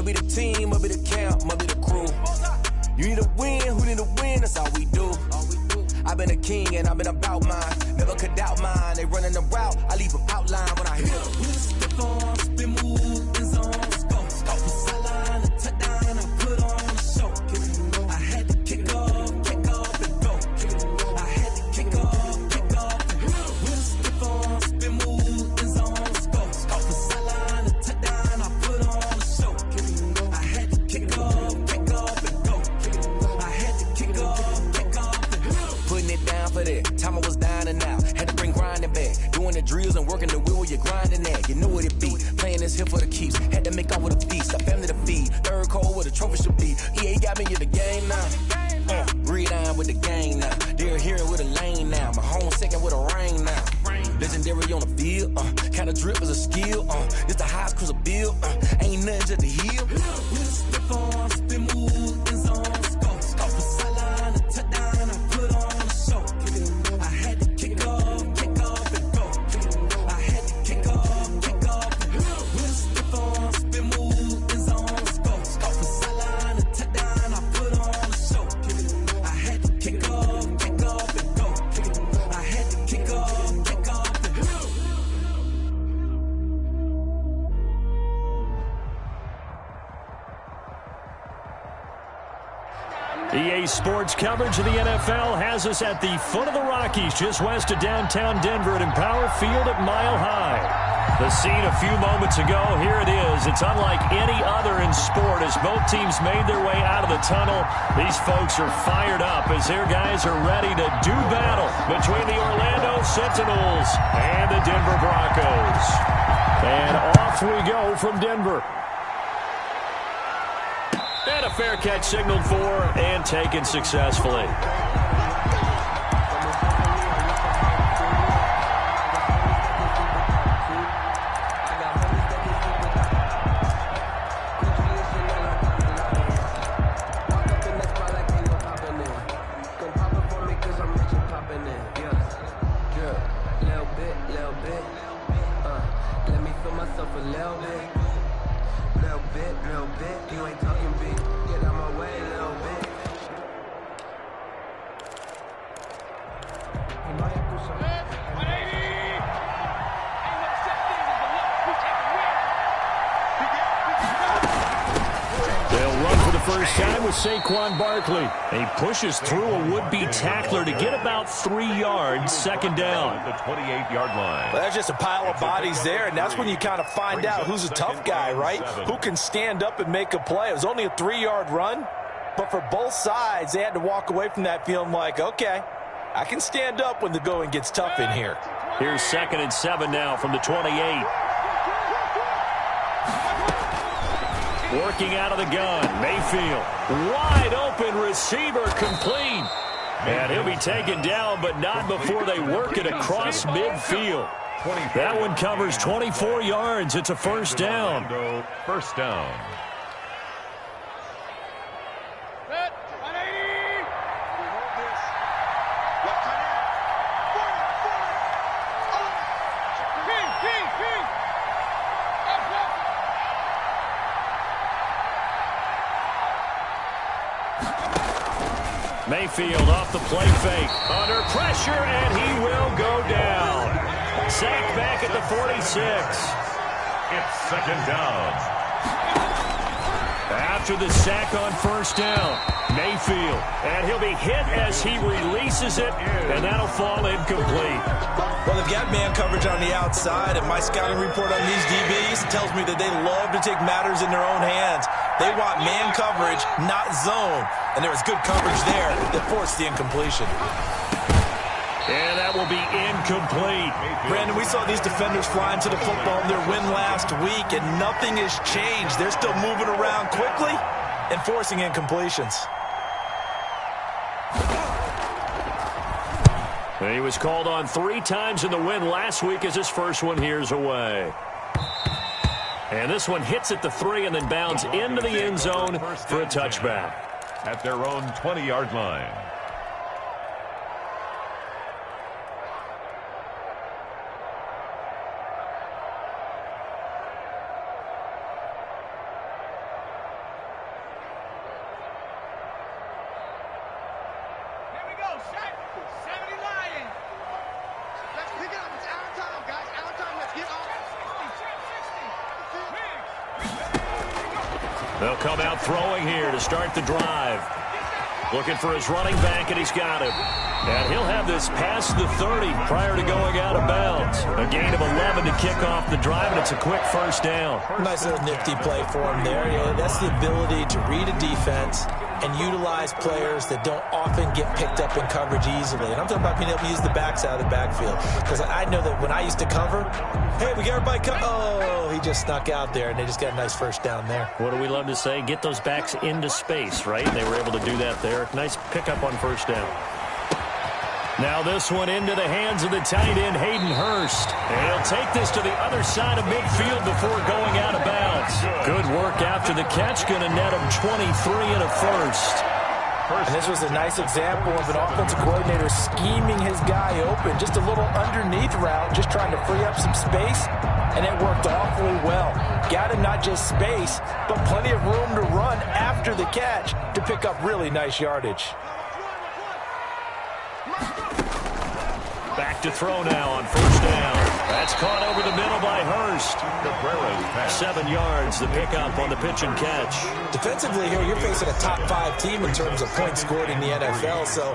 Must be the team, must be the camp, must be the crew. You need a win, who need a win, that's all we do. I've been a king and I've been about mine. Never could doubt mine, they running the route, I leave them outline when I hit them. Step on, spin move, in zone, scope. For sideline, a touchdown, I put on a show. I had to kick off and go. I had to kick off and go. Step on, spin move, in zone, scope. For sideline, a touchdown, I put on a show. I had to kick off and go. I had to kick off and go. Putting it down for that. Time I was down and out. Had to bring grinding back. Doing the drills and working the wheel where you're grinding at. You know what it be. Playing this here for the keeps. Had to make out with a feast. I family to feed. Third cold where the trophy should be. EA got me in the game now. Read on with the gang now. They're hearing with a lane now. My home second with a rain now. Legendary on the field. Kind of drip is a skill. It's the highest cruiser bill. Ain't nothing just to heal. Step on, spin move, in zone, scope. For sideline, a touchdown, I put on a show. I had to kick off and go. I had to kick off and go. Step on, spin move, in zone, scope. For sideline, a touchdown, I put on a show. I had to kick off and go. I had to kick off and go. EA Sports coverage of the NFL has us at the foot of the Rockies, just west of downtown Denver at Empower Field at Mile High. The scene a few moments ago, here it is. It's unlike any other in sport as both teams made their way out of the tunnel. These folks are fired up as their guys are ready to do battle between the Orlando Sentinels and the Denver Broncos. And off we go from Denver. And a fair catch signaled for and taken successfully. Let me feel myself a little bit. Little bit, you ain't talking big. Get out my way a little bit. They'll run for the first time with Saquon Barkley. He pushes through a would-be tackler to get about 3 yards, second down. The 28-yard line. Well, that's just a pile of bodies there, and that's when you kind of find out who's a tough guy, right? Who can stand up and make a play. It was only a 3-yard run, but for both sides, they had to walk away from that feeling like, okay, I can stand up when the going gets tough in here. Here's 2nd and 7 now from the 28. Working out of the gun, Mayfield. Wide open receiver, complete. And he'll be taken down, but not before they work it across midfield. That one covers 24 yards. It's a first down. First down. Mayfield off the play fake. Under pressure, and he will go down. Sacked back at the 46. It's second down. After the sack on first down, Mayfield. And he'll be hit as he releases it, and that'll fall incomplete. Well, they've got man coverage on the outside, and my scouting report on these DBs tells me that they love to take matters in their own hands. They want man coverage, not zone. And there was good coverage there that forced the incompletion. And that will be incomplete. Brandon, we saw these defenders flying to the football in their win last week, and nothing has changed. They're still moving around quickly and forcing incompletions. He was called on 3 times in the win last week as his first one here's away. And this one hits at the 3 and then bounds into the end zone for a touchback. At their own 20-yard line. They'll come out throwing here to start the drive. Looking for his running back, and he's got him. And he'll have this past the 30 prior to going out of bounds. A gain of 11 to kick off the drive, and it's a quick first down. Nice little nifty play for him there. Yeah, that's the ability to read a defense and utilize players that don't often get picked up in coverage easily. And I'm talking about being able to use the backs out of the backfield. Because I know that when I used to cover, hey, we got everybody oh, he just snuck out there, and they just got a nice first down there. What do we love to say? Get those backs into space, right? They were able to do that there. Nice pickup on first down. Now this one into the hands of the tight end, Hayden Hurst. And he'll take this to the other side of midfield before going out of bounds. Good work after the catch. Going to net him 23 and a first. And this was a nice example of an offensive coordinator scheming his guy open. Just a little underneath route, just trying to free up some space. And it worked awfully well. Got him not just space, but plenty of room to run after the catch to pick up really nice yardage. Back to throw now on first down. That's caught over the middle by Hurst. 7 yards, the pickup on the pitch and catch. Defensively here, you're facing a top-5 team in terms of points scored in the NFL. So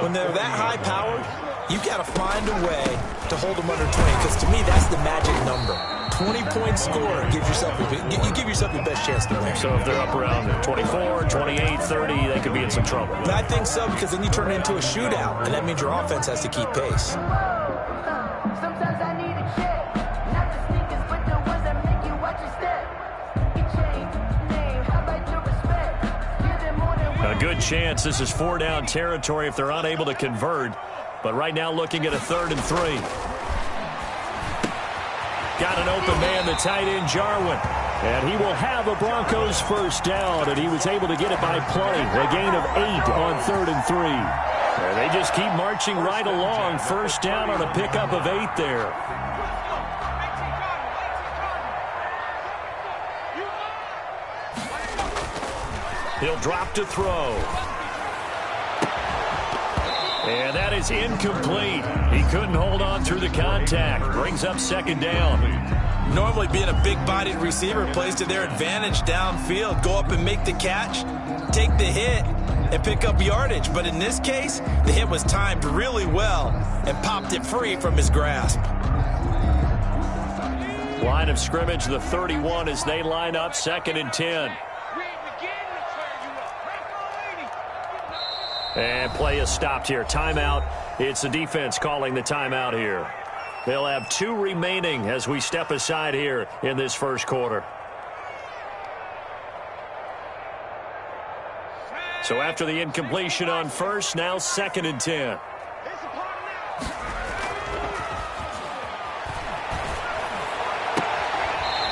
when they're that high-powered, you've got to find a way to hold them under 20. Because to me, that's the magic number. 20-point score gives yourself you give yourself your best chance to win. So if they're up around 24, 28, 30, they could be in some trouble. But I think so, because then you turn it into a shootout, and that means your offense has to keep pace. A good chance this is 4-down territory if they're unable to convert. But right now looking at a 3rd and 3. Got an open man, the tight end, Jarwin. And he will have a Broncos first down, and he was able to get it by plenty. A gain of 8 on 3rd and 3. And they just keep marching right along. First down on a pickup of 8 there. He'll drop to throw. And that is incomplete. He couldn't hold on through the contact. Brings up 2nd down. Normally being a big-bodied receiver plays to their advantage downfield. Go up and make the catch, take the hit, and pick up yardage. But in this case, the hit was timed really well and popped it free from his grasp. Line of scrimmage, the 31 as they line up, 2nd and 10. And play is stopped here. Timeout. It's the defense calling the timeout here. They'll have 2 remaining as we step aside here in this first quarter. So after the incompletion on first, now 2nd and 10.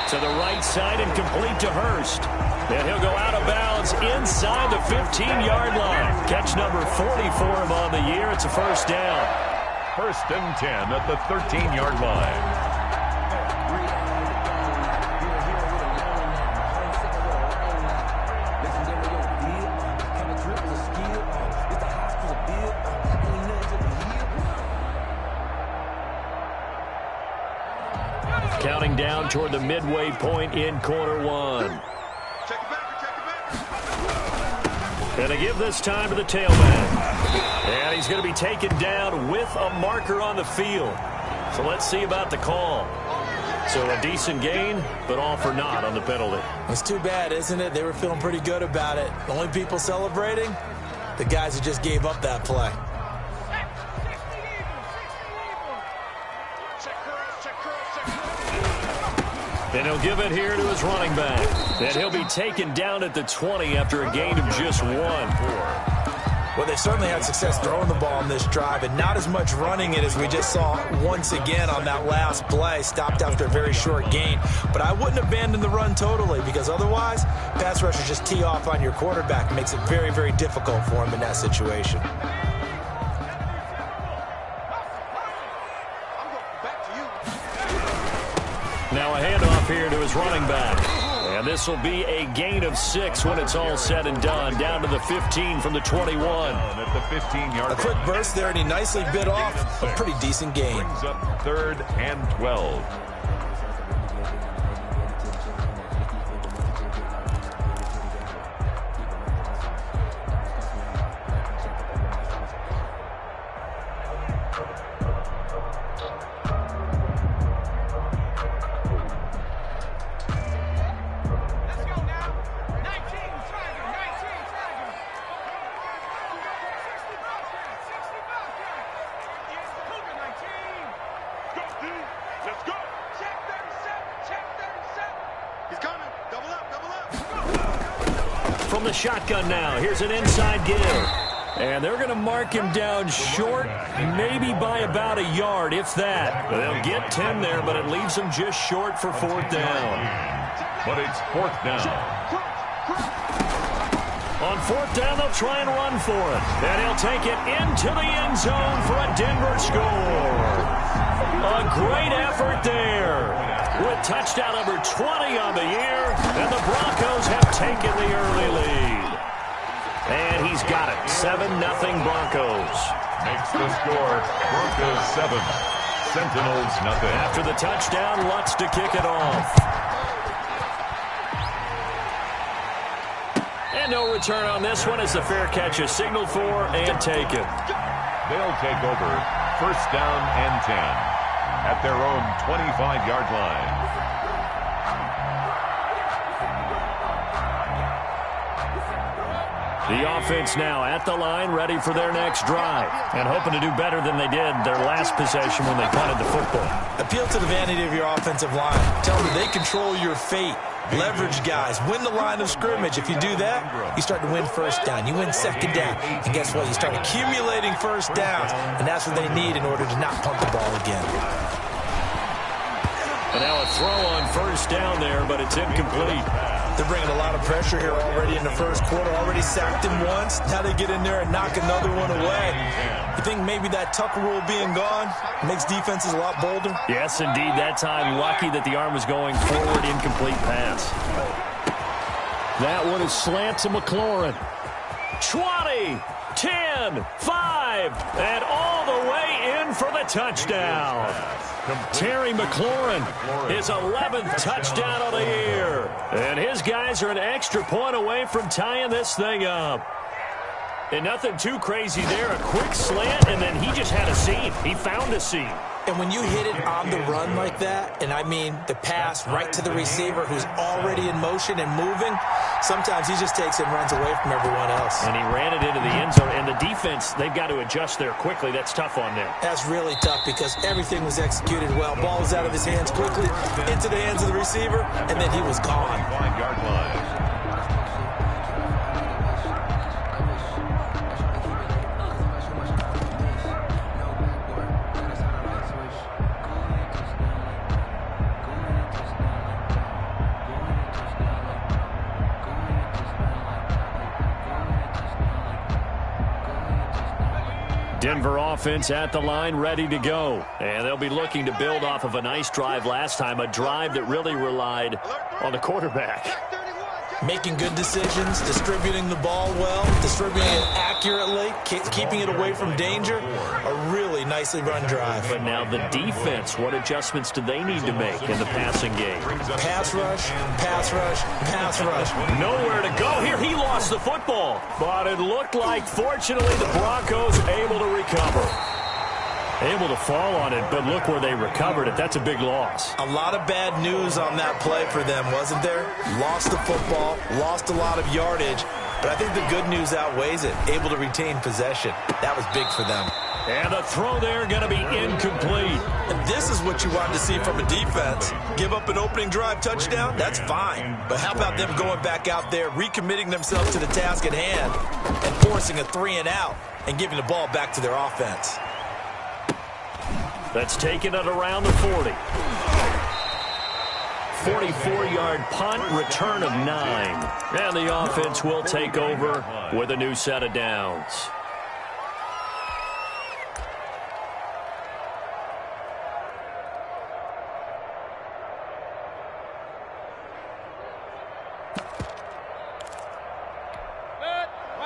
To the right side and complete to Hurst. And he'll go out of bounds inside the 15-yard line. Catch number 40 for him on the year. It's a first down. 1st and 10 at the 13-yard line. Counting down toward the midway point in quarter 1. And they give this time to the tailback. And he's going to be taken down with a marker on the field. So let's see about the call. So a decent gain, but all for naught on the penalty. It's too bad, isn't it? They were feeling pretty good about it. The only people celebrating, the guys who just gave up that play. And he'll give it here to his running back. And he'll be taken down at the 20 after a gain of just 1. Well, they certainly had success throwing the ball on this drive, and not as much running it as we just saw once again on that last play. Stopped after a very short gain. But I wouldn't abandon the run totally, because otherwise, pass rushers just tee off on your quarterback. It makes it very, very difficult for him in that situation. Now a handoff here to his running back. And this will be a gain of 6 when it's all said and done. Down to the 15 from the 21. At the 15-yard line. A quick burst there, and he nicely bit off a pretty decent gain. Brings up 3rd and 12. from the shotgun now. Here's an inside give. And they're going to mark him down short, maybe by about a yard, if that. They'll get 10 there, but it leaves them just short for 4th down. But it's 4th down. On 4th down, they'll try and run for it. And he'll take it into the end zone for a Denver score. A great effort there. With touchdown number 20 on the year, and the Broncos have taken the early lead. And he's got it. 7-0 Broncos. Makes the score Broncos 7, Sentinels nothing. After the touchdown, Lutz to kick it off. And no return on this one as the fair catch is signaled for and taken. They'll take over 1st down and 10 at their own 25-yard line. The offense now at the line, ready for their next drive, and hoping to do better than they did their last possession when they punted the football. Appeal to the vanity of your offensive line. Tell them they control your fate. Leverage guys. Win the line of scrimmage. If you do that, you start to win 1st down. You win 2nd down. And guess what? You start accumulating 1st downs, and that's what they need in order to not punt the ball again. And now a throw on 1st down there, but it's incomplete. They're bringing a lot of pressure here already in the 1st quarter. Already sacked him once. Now they get in there and knock another one away. You think maybe that Tucker rule being gone makes defenses a lot bolder? Yes, indeed. That time, lucky that the arm was going forward. Incomplete pass. That one is slant to McLaurin. 20, 10, 5, and all the way in for the touchdown. Terry McLaurin, his 11th touchdown of the year. And his guys are an extra point away from tying this thing up. And nothing too crazy there. A quick slant, and then he just had a seam. He found a seam. And when you hit it on the run like that, and I mean the pass right to the receiver who's already in motion and moving, sometimes he just takes it and runs away from everyone else. And he ran it into the end zone. And the defense, they've got to adjust there quickly. That's tough on them. That's really tough because everything was executed well. Ball was out of his hands quickly, into the hands of the receiver, and then he was gone. 5-yard line. Denver offense at the line, ready to go. And they'll be looking to build off of a nice drive last time, a drive that really relied on the quarterback. Making good decisions, distributing the ball well, distributing it accurately, keeping it away from danger. A really nicely run drive. But now the defense, what adjustments do they need to make in the passing game? Pass rush, pass rush, pass rush. Nowhere to go here. He lost the football. But it looked like, fortunately, the Broncos able to recover. Able to fall on it, but look where they recovered it. That's a big loss. A lot of bad news on that play for them, wasn't there? Lost the football, lost a lot of yardage, but I think the good news outweighs it. Able to retain possession. That was big for them. And the throw there going to be incomplete. And this is what you wanted to see from a defense. Give up an opening drive touchdown? That's fine. But how about them going back out there, recommitting themselves to the task at hand, and forcing a 3-and-out and giving the ball back to their offense? That's taken it around the 40. 44-yard punt, return of 9. And the offense will take over with a new set of downs.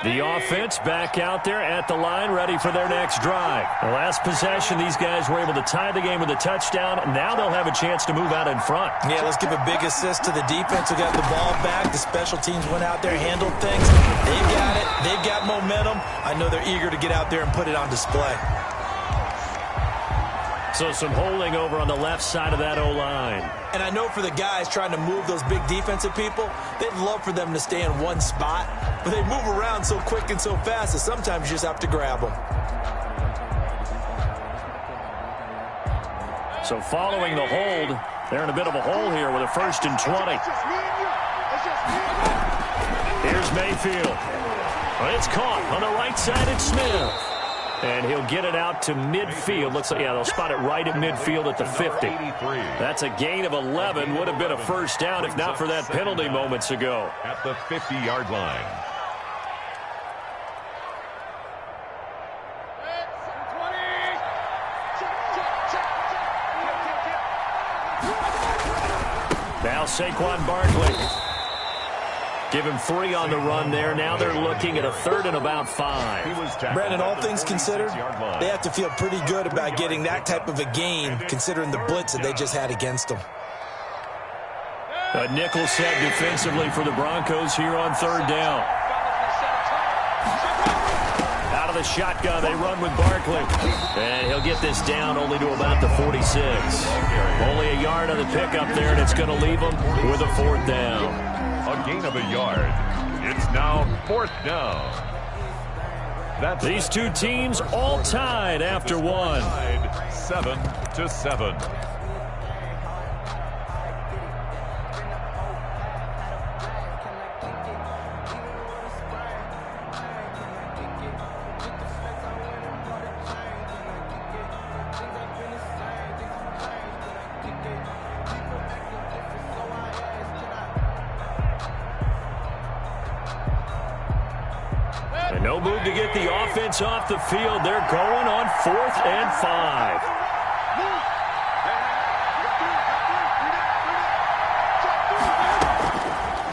The offense back out there at the line, ready for their next drive. The last possession, these guys were able to tie the game with a touchdown. Now they'll have a chance to move out in front. Yeah, let's give a big assist to the defense who got the ball back. The special teams went out there, handled things. They've got it. They've got momentum. I know they're eager to get out there and put it on display. So some holding over on the left side of that O-line. And I know for the guys trying to move those big defensive people, they'd love for them to stay in one spot. But they move around so quick and so fast that sometimes you just have to grab them. So following the hold, they're in a bit of a hole here with a 1st and 20. Here's Mayfield. It's caught on the right side. It's Smith. And he'll get it out to midfield. Looks like, yeah, they'll spot it right at midfield at the 50. That's a gain of 11. Would have been a first down if not for that penalty moments ago. At the 50-yard line. Now Saquon Barkley. Give him 3 on the run there. Now they're looking at a 3rd and about 5. Brandon, all things considered, they have to feel pretty good about getting that type of a gain, considering the blitz that they just had against them. A nickel set defensively for the Broncos here on 3rd down. Out of the shotgun, they run with Barkley. And he'll get this down only to about the 46. Only a yard on the pickup there, and it's going to leave them with a 4th down. A gain of a yard. It's now 4th down. These two teams all tied after one. 7-7. No move to get the offense off the field. They're going on 4th and 5.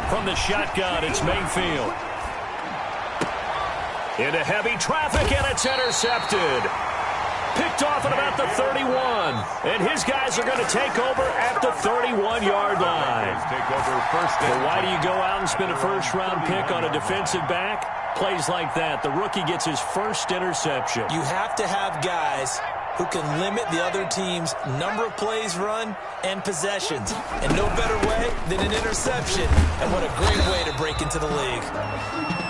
From the shotgun, it's Mayfield. Into heavy traffic, and it's intercepted. Picked off at about the 31. And his guys are going to take over at the 31-yard line. But why do you go out and spend a first-round pick on a defensive back? Plays like that, the rookie gets his first interception. You have to have guys who can limit the other team's number of plays run and possessions. And no better way than an interception. And what a great way to break into the league.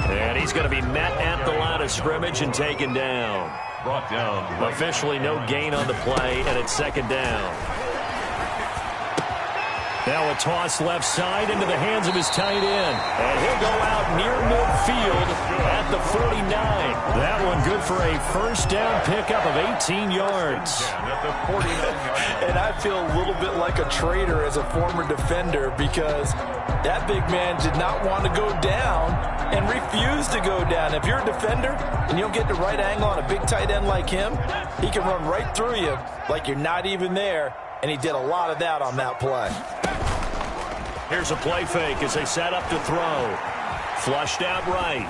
And he's going to be met at the line of scrimmage and taken down. Brought down. Officially no gain on the play, and it's 2nd down. Now a toss left side into the hands of his tight end. And he'll go out near midfield at the 49. That one good for a first down pickup of 18 yards. At the 49-yard line. And I feel a little bit like a traitor as a former defender because that big man did not want to go down and refused to go down. If you're a defender and you don't get the right angle on a big tight end like him, he can run right through you like you're not even there. And he did a lot of that on that play. Here's a play fake as they set up to throw. Flushed out right.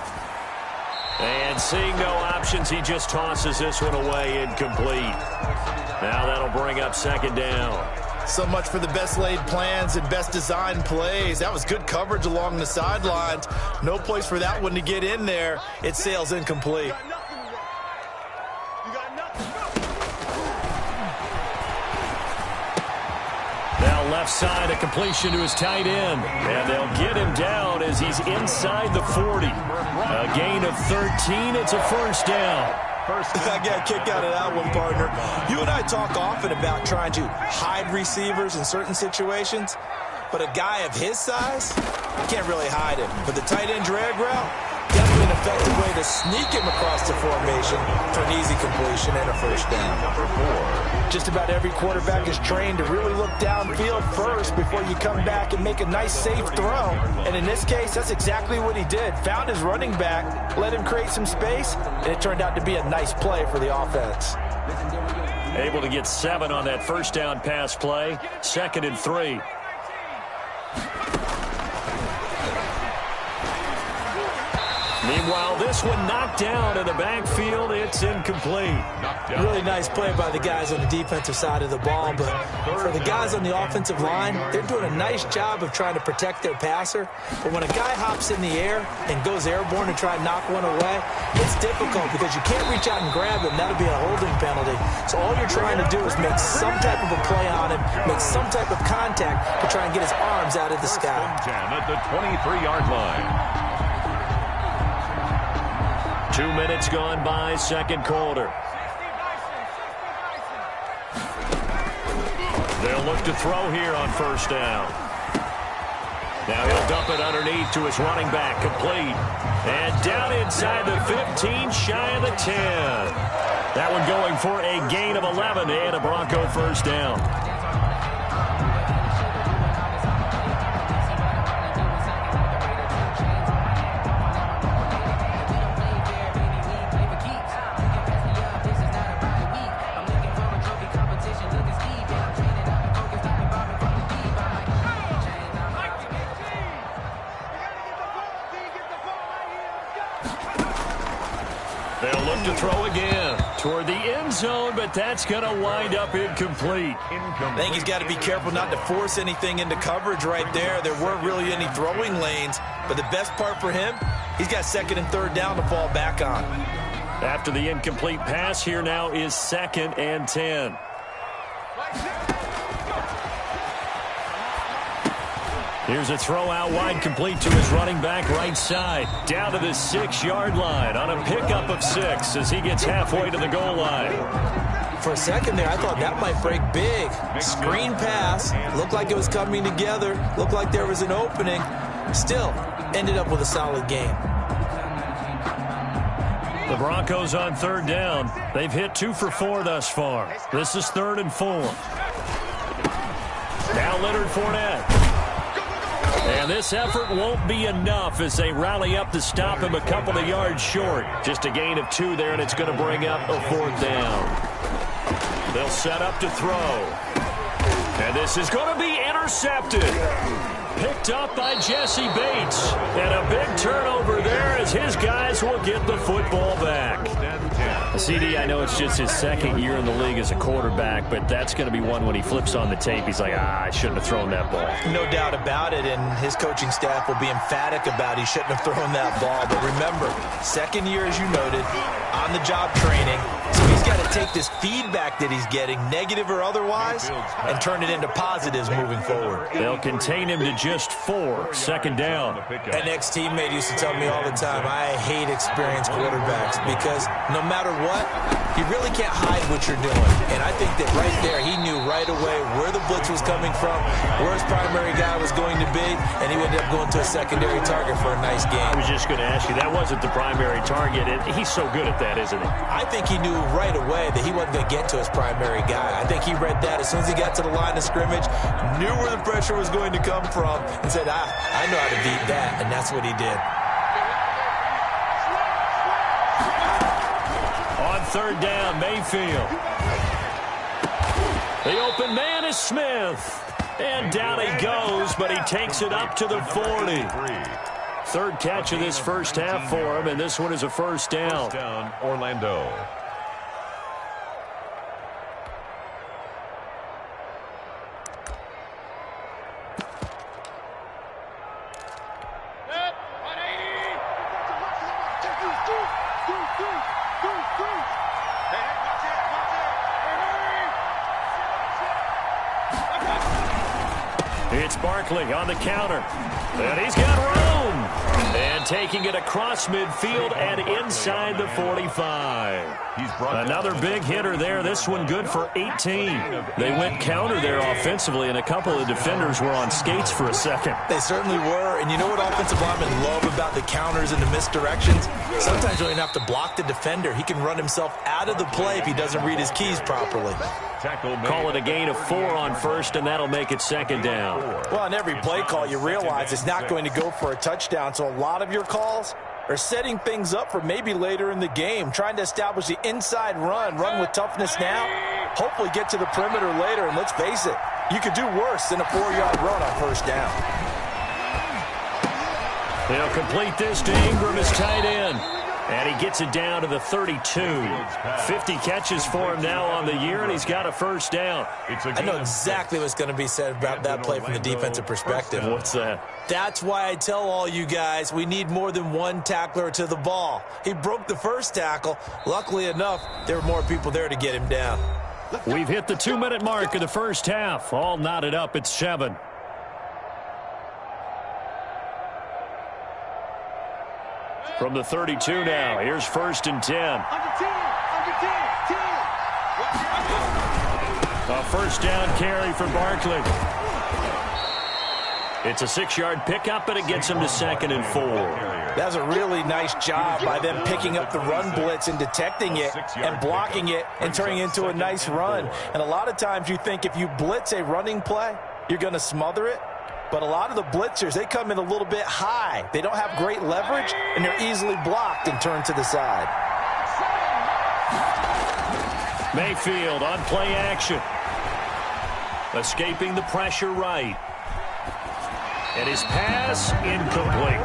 And seeing no options, he just tosses this one away incomplete. Now that'll bring up 2nd down. So much for the best laid plans and best designed plays. That was good coverage along the sidelines. No place for that one to get in there. It sails incomplete. Left side, a completion to his tight end. And they'll get him down as he's inside the 40. A gain of 13. It's a first down. I got a kick out of that one, partner. You and I talk often about trying to hide receivers in certain situations. But a guy of his size, you can't really hide him. But the tight end drag route, definitely an effective way to sneak him across the formation for an easy completion and a first down. Number 4. Just about every quarterback is trained to really look downfield first before you come back and make a nice, safe throw. And in this case, that's exactly what he did. Found his running back, let him create some space, and it turned out to be a nice play for the offense. Able to get 7 on that first down pass play. 2nd and 3. Meanwhile, this one knocked down in the backfield. It's incomplete. Really nice play by the guys on the defensive side of the ball, but for the guys on the offensive line, they're doing a nice job of trying to protect their passer. But when a guy hops in the air and goes airborne to try and knock one away, it's difficult because you can't reach out and grab him. That'll be a holding penalty. So all you're trying to do is make some type of a play on him, make some type of contact to try and get his arms out of the sky. At the 23-yard line. 2 minutes gone by, 2nd quarter. They'll look to throw here on first down. Now he'll dump it underneath to his running back, complete. And down inside the 15, shy of the 10. That one going for a gain of 11 and a Bronco first down. They'll look to throw again toward the end zone, but that's going to wind up incomplete. I think he's got to be careful not to force anything into coverage right there. There weren't really any throwing lanes, but the best part for him, he's got second and third down to fall back on. After the incomplete pass, here now is 2nd and 10. Here's a throw out wide, complete to his running back right side. Down to the 6-yard line on a pickup of 6 as he gets halfway to the goal line. For a second there, I thought that might break big. Screen pass. Looked like it was coming together. Looked like there was an opening. Still, ended up with a solid game. The Broncos on 3rd down. They've hit 2 for 4 thus far. This is 3rd and 4. Now Leonard Fournette. And this effort won't be enough as they rally up to stop him a couple of yards short. Just a gain of 2 there, and it's going to bring up a 4th down. They'll set up to throw. And this is going to be intercepted. Picked up by Jesse Bates. And a big turnover there as his guys will get the football back. CD, I know it's just his 2nd year in the league as a quarterback, but that's going to be one when he flips on the tape. He's like, I shouldn't have thrown that ball. No doubt about it, and his coaching staff will be emphatic about he shouldn't have thrown that ball. But remember, 2nd year, as you noted, on-the-job training. So he's got to take this feedback that he's getting, negative or otherwise, and turn it into positives moving forward. They'll contain him to just 4. 2nd down. An ex-teammate used to tell me all the time, I hate experienced quarterbacks because no matter what, you really can't hide what you're doing. And I think that right there, he knew right away where the blitz was coming from, where his primary guy was going to be, and he ended up going to a secondary target for a nice game. I was just going to ask you, that wasn't the primary target. He's so good at that, isn't he? I think he knew right away that he wasn't going to get to his primary guy. I think he read that as soon as he got to the line of scrimmage, knew where the pressure was going to come from, and said, I know how to beat that, and that's what he did. On 3rd down, Mayfield. The open man is Smith. And down he goes, but he takes it up to the 40. 3rd catch of this first half for him, and this one is a first down. First down, Orlando. It's Barkley on the counter. And he's got room. And taking it across midfield and inside the 45. Another big hitter there. This one good for 18. They went counter there offensively, and a couple of defenders were on skates for a second. They certainly were. And you know what offensive linemen love about the counters and the misdirections? Sometimes you don't even have to block the defender. He can run himself out of the play if he doesn't read his keys properly. Call it a gain of 4 on 1st, and that'll make it 2nd down. Well, on every play call, you realize it's not going to go for a touchdown, so a lot of your calls are setting things up for maybe later in the game, trying to establish the inside run with toughness now, hopefully get to the perimeter later, and let's face it, you could do worse than a 4-yard run on 1st down. They'll complete this to Ingram as tight end. And he gets it down to the 32. 50 catches for him now on the year, and he's got a first down. I know exactly what's going to be said about that play from the defensive perspective. What's that? That's why I tell all you guys we need more than one tackler to the ball. He broke the first tackle. Luckily enough, there were more people there to get him down. We've hit the 2-minute mark of the first half. All knotted up at 7. From the 32 now, here's 1st and 10. A first down carry for Barkley. It's a 6-yard pickup, but it gets them to 2nd and 4. That's a really nice job by them picking up the run blitz and detecting it and blocking it and turning it into a nice run. And a lot of times you think if you blitz a running play, you're going to smother it. But a lot of the blitzers, they come in a little bit high. They don't have great leverage, and they're easily blocked and turned to the side. Mayfield on play action. Escaping the pressure right. And his pass incomplete.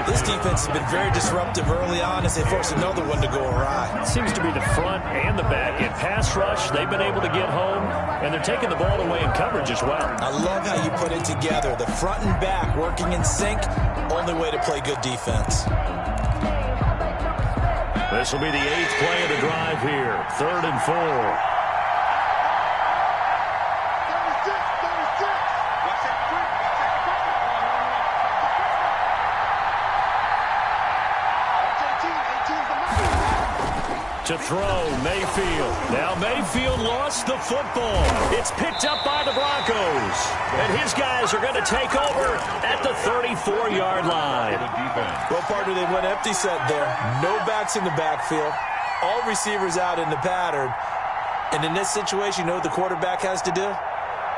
This defense has been very disruptive early on as they force another one to go awry. Seems to be the front and the back. In pass rush, they've been able to get home, and they're taking the ball away in coverage as well. I love how you put it together. The front and back working in sync, only way to play good defense. This will be the 8th play of the drive here. 3rd and 4. To throw, Mayfield. Now Mayfield lost the football. It's picked up by the Broncos. And his guys are going to take over at the 34-yard line. Well, partner, they went empty set there. No backs in the backfield. All receivers out in the pattern. And in this situation, you know what the quarterback has to do?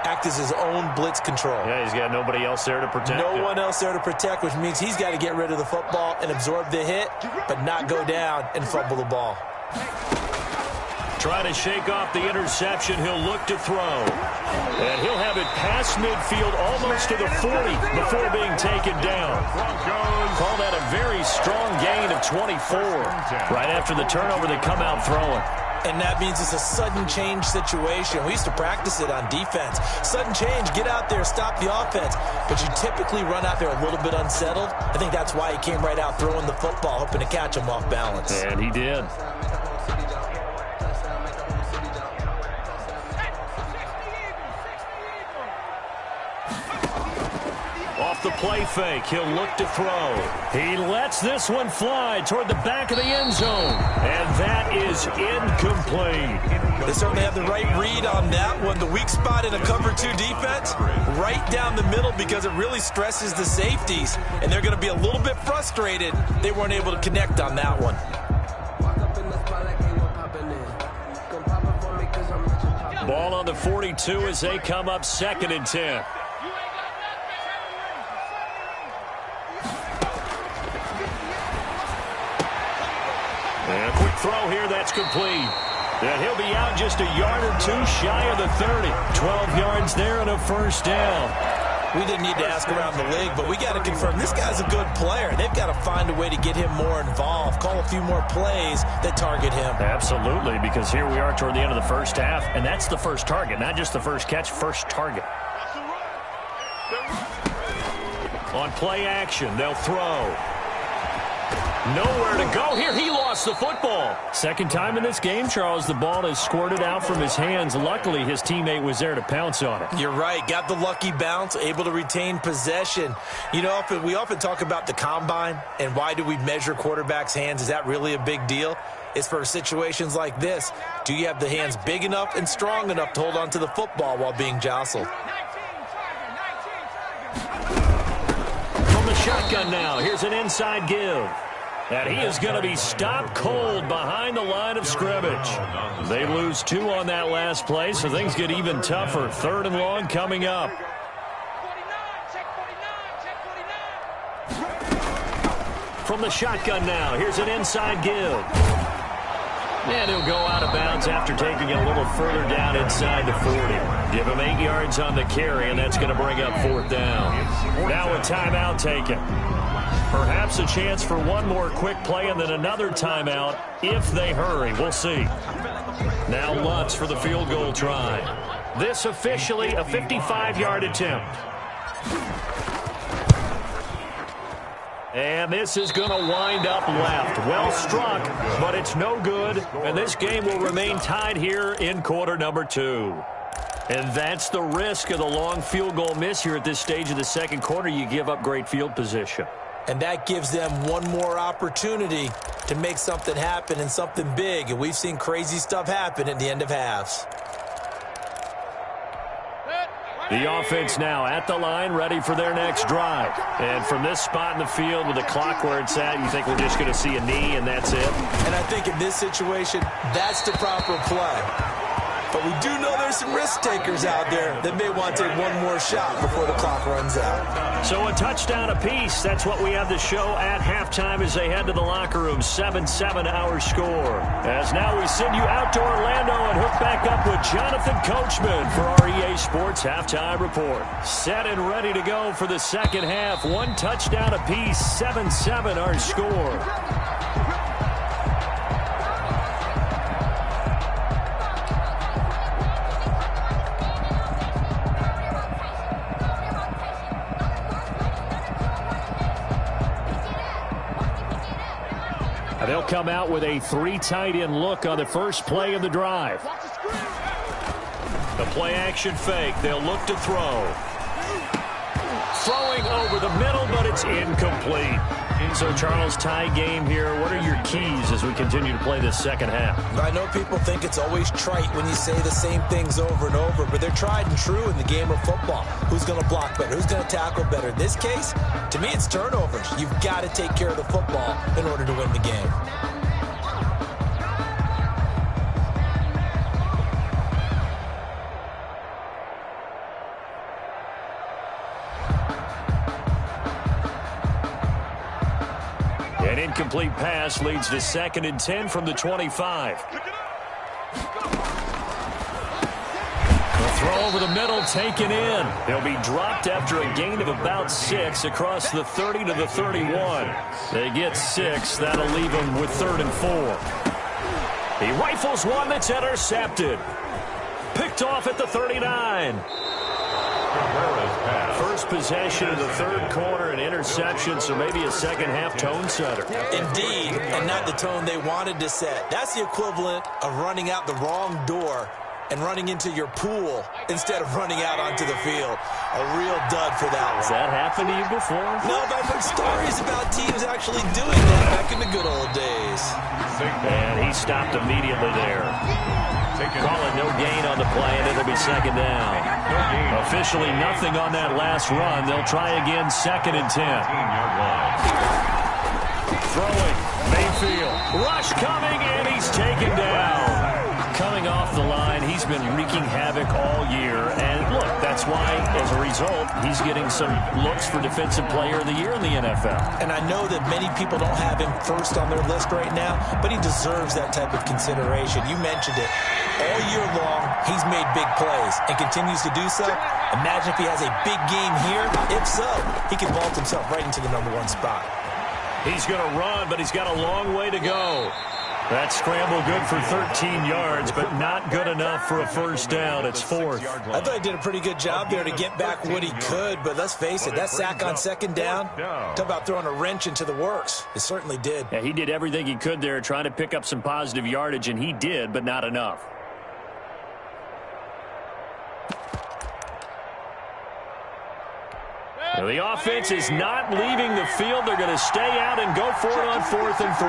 Act as his own blitz control. Yeah, he's got nobody else there to protect him. No one else there to protect, which means he's got to get rid of the football and absorb the hit, but not go down and fumble the ball. Trying to shake off the interception. He'll look to throw. And he'll have it past midfield almost to the 40 before being taken down. Call that a very strong gain of 24. Right after the turnover, they come out throwing. And that means it's a sudden change situation. We used to practice it on defense. Sudden change, get out there, stop the offense. But you typically run out there a little bit unsettled. I think that's why he came right out throwing the football, hoping to catch him off balance. And he did. Off the play fake, he'll look to throw. He lets this one fly toward the back of the end zone. And that is incomplete. They certainly have the right read on that one. The weak spot in a cover 2 defense, right down the middle because it really stresses the safeties. And they're going to be a little bit frustrated they weren't able to connect on that one. Ball on the 42 as they come up 2nd and 10. And a quick throw here, that's complete. And he'll be out just a yard or two shy of the 30. 12 yards there and a first down. We didn't need to ask around the league, but we got to confirm this guy's a good player. They've got to find a way to get him more involved, call a few more plays that target him. Absolutely, because here we are toward the end of the first half, and that's the first target, not just the first catch, first target. On play action, they'll throw. Nowhere to go here. He lost the football. Second time in this game, Charles, the ball has squirted out from his hands. Luckily, his teammate was there to pounce on it. You're right. Got the lucky bounce, able to retain possession. You know, we often talk about the combine and why do we measure quarterbacks' hands. Is that really a big deal? It's for situations like this. Do you have the hands big enough and strong enough to hold on to the football while being jostled? From the shotgun now, here's an inside give. And he is going to be stopped cold behind the line of scrimmage. They lose 2 on that last play, so things get even tougher. 3rd and long coming up. From the shotgun now, here's an inside give. And he'll go out of bounds after taking it a little further down inside the 40. Give him 8 yards on the carry, and that's going to bring up 4th down. Now a timeout taken. Perhaps a chance for one more quick play and then another timeout if they hurry. We'll see. Now Lutz for the field goal try. This officially a 55-yard attempt. And this is going to wind up left. Well struck, but it's no good. And this game will remain tied here in quarter number 2. And that's the risk of the long field goal miss here at this stage of the second quarter. You give up great field position. And that gives them one more opportunity to make something happen and something big. And we've seen crazy stuff happen at the end of halves. The offense now at the line, ready for their next drive. And from this spot in the field with the clock where it's at, you think we're just going to see a knee and that's it? And I think in this situation, that's the proper play. But we do know there's some risk takers out there that may want to take one more shot before the clock runs out. So a touchdown apiece. That's what we have to show at halftime as they head to the locker room. 7-7 our score. As now we send you out to Orlando and hook back up with Jonathan Coachman for our EA Sports Halftime Report. Set and ready to go for the second half. One touchdown apiece. 7-7 our score. They'll come out with a 3 tight end look on the first play of the drive. The play action fake. They'll look to throw. Throwing over the middle, but it's incomplete. So, Charles, tie game here. What are your keys as we continue to play this second half? I know people think it's always trite when you say the same things over and over, but they're tried and true in the game of football. Who's going to block better? Who's going to tackle better? In this case, to me, it's turnovers. You've got to take care of the football in order to win the game. An incomplete pass leads to 2nd and 10 from the 25. The throw over the middle taken in. They'll be dropped after a gain of about 6 across the 30 to the 31. They get 6. That'll leave them with 3rd and 4. He rifles one that's intercepted. Picked off at the 39. First possession of the 3rd quarter, an interception, so maybe a second-half tone setter. Indeed, and not the tone they wanted to set. That's the equivalent of running out the wrong door and running into your pool instead of running out onto the field. A real dud for that one. Has that happened to you before? No, but I've heard stories about teams actually doing that back in the good old days. And he stopped immediately there. Calling no gain on the play, and it'll be 2nd down. Officially nothing on that last run. They'll try again, 2nd and 10. Throwing, Mayfield. Rush coming, and he's taken down. Coming off the line, he's been wreaking havoc all year. And look, that's why, as a result, he's getting some looks for Defensive Player of the Year in the NFL. And I know that many people don't have him first on their list right now, but he deserves that type of consideration. You mentioned it. All year long, he's made big plays and continues to do so. Imagine if he has a big game here. If so, he can vault himself right into the #1 spot. He's going to run, but he's got a long way to go. That scramble good for 13 yards, but not good enough for a first down. It's 4th. I thought he did a pretty good job there to get back what he could, but let's face it, that sack on 2nd down, talk about throwing a wrench into the works. It certainly did. Yeah, he did everything he could there trying to pick up some positive yardage, and he did, but not enough. Now, the offense is not leaving the field. They're going to stay out and go for it on 4th and 3.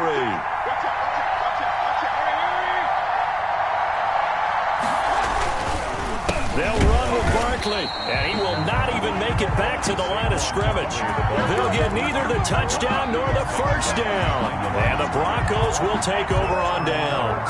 They'll run with Barkley, and he will not even make it back to the line of scrimmage. They'll get neither the touchdown nor the first down. And the Broncos will take over on downs.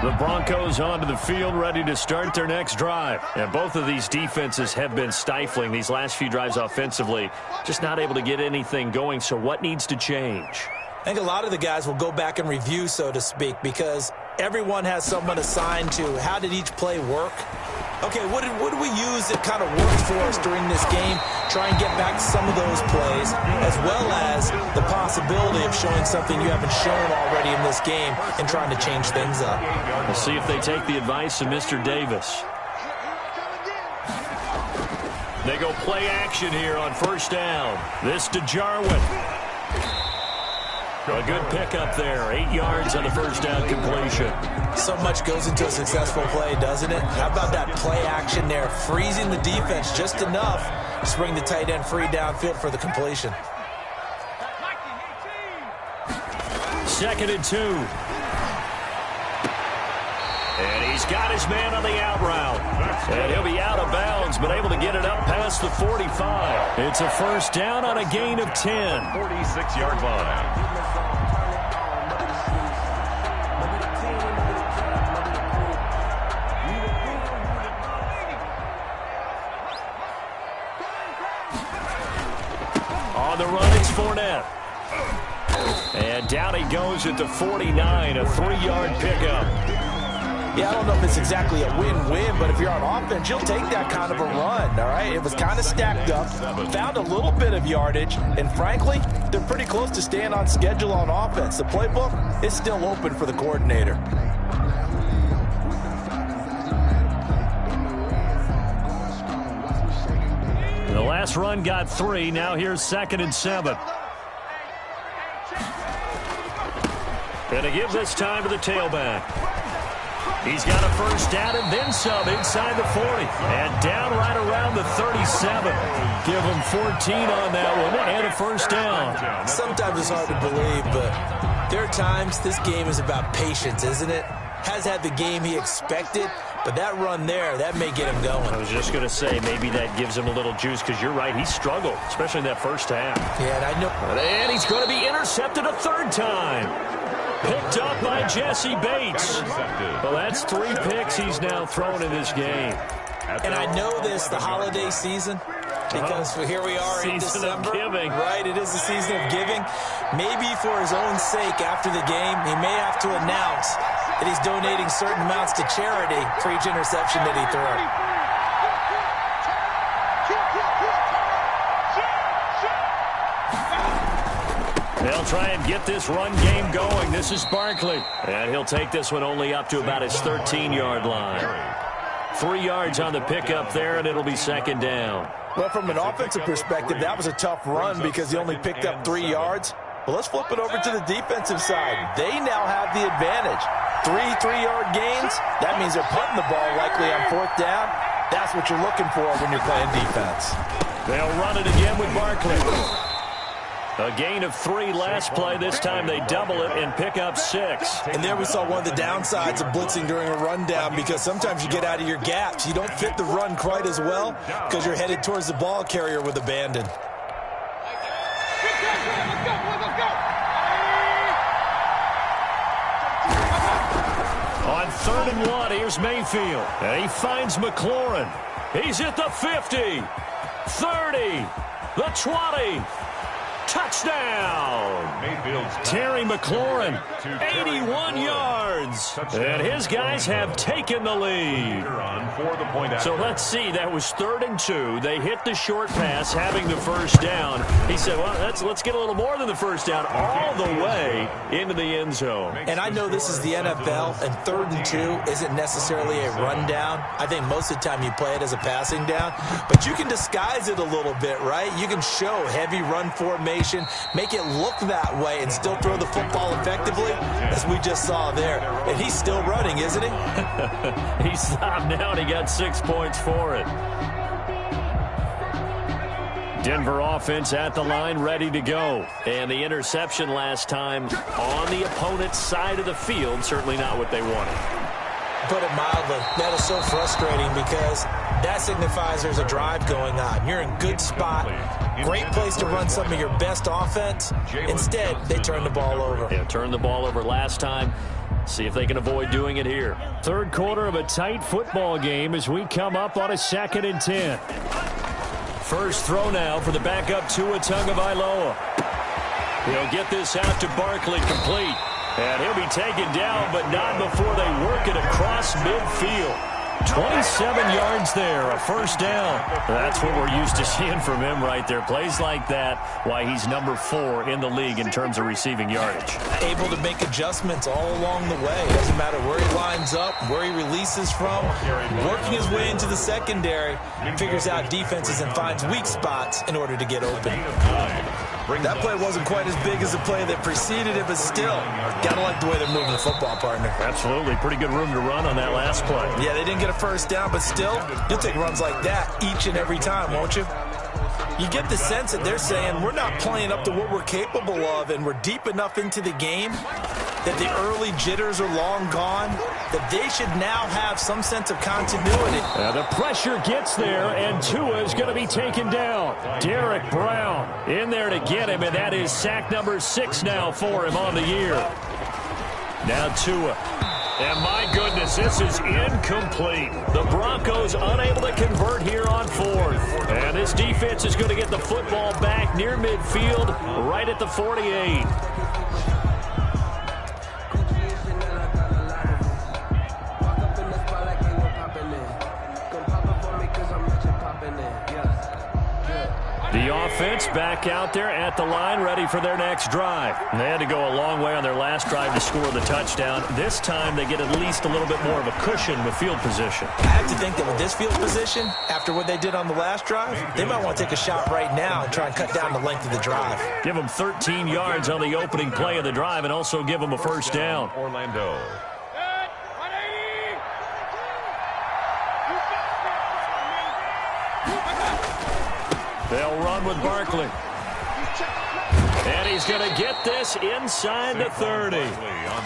The Broncos onto the field, ready to start their next drive. And both of these defenses have been stifling these last few drives offensively. Just not able to get anything going, so what needs to change? I think a lot of the guys will go back and review, so to speak, because everyone has someone assigned to how did each play work. Okay, what did we use that kind of worked for us during this game? Try and get back to some of those plays, as well as the possibility of showing something you haven't shown already in this game and trying to change things up. We'll see if they take the advice of Mr. Davis. They go play action here on first down. This to Jarwin. A good pickup there. 8 yards on the first down completion. So much goes into a successful play, doesn't it? How about that play action there? Freezing the defense just enough to bring the tight end free downfield for the completion. 2nd and 2. And he's got his man on the out route. And he'll be out of bounds, but able to get it up past the 45. It's a first down on a gain of 10. 46-yard line. On the run, it's Fournette. And down he goes at the 49, a 3-yard pickup. Yeah, I don't know if it's exactly a win-win, but if you're on offense, you'll take that kind of a run, all right? It was kind of stacked up, found a little bit of yardage, and frankly, they're pretty close to staying on schedule on offense. The playbook is still open for the coordinator. The last run got 3. Now here's 2nd and 7. Going to give this time to the tailback. He's got a first down and then some inside the 40. And down right around the 37. Give him 14 on that one and a first down. Sometimes it's hard to believe, but there are times this game is about patience, isn't it? Has had the game he expected, but that run there, that may get him going. I was just going to say, maybe that gives him a little juice, because you're right, he struggled, especially in that first half. Yeah, and I know. And he's going to be intercepted a 3rd time. Picked up by Jesse Bates. Well, that's 3 picks he's now thrown in this game. And I know this, the holiday season, because here we are in December. Season of giving. Right, it is the season of giving. Maybe for his own sake after the game, he may have to announce that he's donating certain amounts to charity for each interception that he threw. They'll try and get this run game going. This is Barkley. And he'll take this one only up to about his 13-yard line. 3 yards on the pickup there, and it'll be 2nd down. Well, from an offensive perspective, that was a tough run because he only picked up 3 yards. But let's flip it over to the defensive side. They now have the advantage. 3 3-yard gains, that means they're punting the ball likely on 4th down. That's what you're looking for when you're playing defense. They'll run it again with Barkley. A gain of 3 last play. This time they double it and pick up 6. And there we saw one of the downsides of blitzing during a rundown, because sometimes you get out of your gaps. You don't fit the run quite as well because you're headed towards the ball carrier with abandon. On 3rd and 1, here's Mayfield. And he finds McLaurin. He's at the 50, 30, the 20. Touchdown! Terry McLaurin, 81 yards. And his guys have taken the lead. So let's see, that was 3rd and 2. They hit the short pass, having the first down. He said, well, let's get a little more than the first down, all the way into the end zone. And I know this is the NFL, and 3rd and 2 isn't necessarily a rundown. I think most of the time you play it as a passing down. But you can disguise it a little bit, right? You can show heavy run formation, make it look that way, and still throw the football effectively, as we just saw there. And he's still running, isn't he? He stopped now, and he got 6 points for it. Denver offense at the line, ready to go. And the interception last time on the opponent's side of the field, certainly not what they wanted. Put it mildly, that is so frustrating, because that signifies there's a drive going on. You're in good spot, great place to run some of your best offense. Instead, they turn the ball over. Yeah, turned the ball over last time. See if they can avoid doing it here. 3rd quarter of a tight football game as we come up on a 2nd and 10. First throw now for the backup Tua Tagovailoa. He'll get this out to Barkley, complete. And he'll be taken down, but not before they work it across midfield. 27 yards there, a first down. That's what we're used to seeing from him right there. Plays like that, why he's number 4 in the league in terms of receiving yardage. Able to make adjustments all along the way. Doesn't matter where he lines up, where he releases from. Working his way into the secondary, figures out defenses and finds weak spots in order to get open. That play wasn't quite as big as the play that preceded it, but still, gotta like the way they're moving the football, partner. Absolutely. Pretty good room to run on that last play. Yeah, they didn't get a first down, but still, you'll take runs like that each and every time, won't you? You get the sense that they're saying we're not playing up to what we're capable of, and we're deep enough into the game that the early jitters are long gone, that they should now have some sense of continuity. The pressure gets there, and Tua is going to be taken down. Derek Brown in there to get him, and that is sack number 6 now for him on the year. Now Tua. And my goodness, this is incomplete. The Broncos unable to convert here on 4th. And this defense is going to get the football back near midfield, right at the 48. The offense back out there at the line, ready for their next drive. And they had to go a long way on their last drive to score the touchdown. This time they get at least a little bit more of a cushion with field position. I have to think that with this field position, after what they did on the last drive, they might want to take a shot right now and try and cut down the length of the drive. Give them 13 yards on the opening play of the drive and also give them a first down. Orlando. They'll run with Barkley. And he's going to get this inside the 30.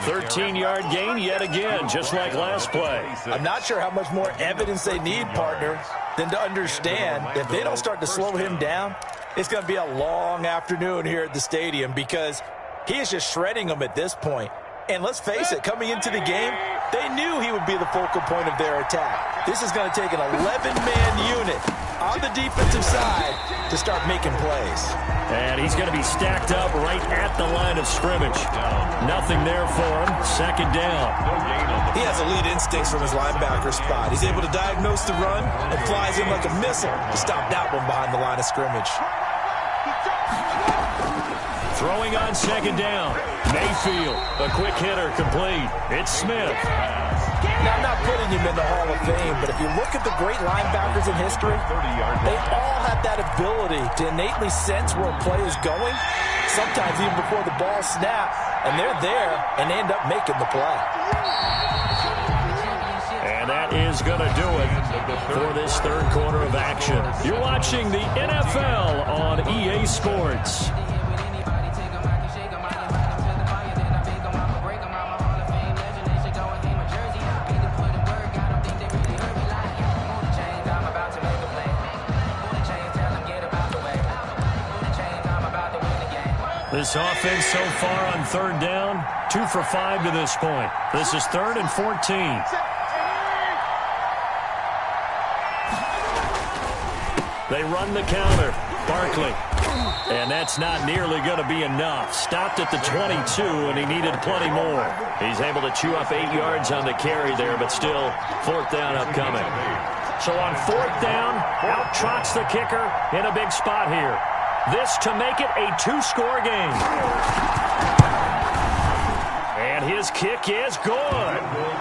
13-yard gain yet again, just like last play. I'm not sure how much more evidence they need, partner, than to understand if they don't start to slow him down, it's going to be a long afternoon here at the stadium because he is just shredding them at this point. And let's face it, coming into the game, they knew he would be the focal point of their attack. This is going to take an 11-man unit on the defensive side to start making plays. And he's going to be stacked up right at the line of scrimmage. Nothing there for him. Second down. He has elite instincts from his linebacker spot. He's able to diagnose the run and flies in like a missile to stop that one behind the line of scrimmage. Throwing on second down. Mayfield, a quick hitter, complete. It's Smith. Now, I'm not putting him in the Hall of Fame, but if you look at the great linebackers in history, they all have that ability to innately sense where a play is going, sometimes even before the ball snaps, and they're there, and they end up making the play. And that is going to do it for this third quarter of action. You're watching the NFL on EA Sports. This offense so far on third down, 2 for 5 to this point. This is 3rd and 14. They run the counter. Barkley. And that's not nearly going to be enough. Stopped at the 22, and he needed plenty more. He's able to chew up 8 yards on the carry there, but still 4th down upcoming. So on 4th down, out trots the kicker in a big spot here. This to make it a 2-score game. And his kick is good.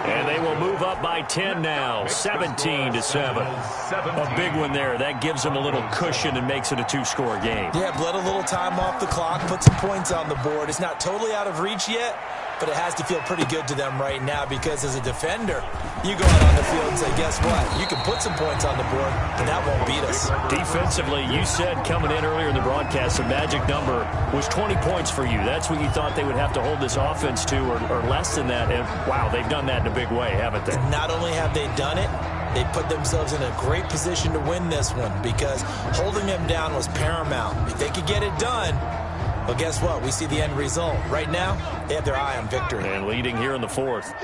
And they will move up by 10 now, 17-7. A big one there. That gives them a little cushion and makes it a 2-score game. Yeah, bled a little time off the clock, put some points on the board. It's not totally out of reach yet, but it has to feel pretty good to them right now because as a defender, you go out on the field and say, guess what? You can put some points on the board, and that won't beat us. Defensively, you said coming in earlier in the broadcast, the magic number was 20 points for you. That's what you thought they would have to hold this offense to or less than that. And, wow, they've done that in a big way, haven't they? And not only have they done it, they put themselves in a great position to win this one because holding them down was paramount. If they could get it done, well, guess what? We see the end result. Right now, they have their eye on victory. And leading here in the 4th.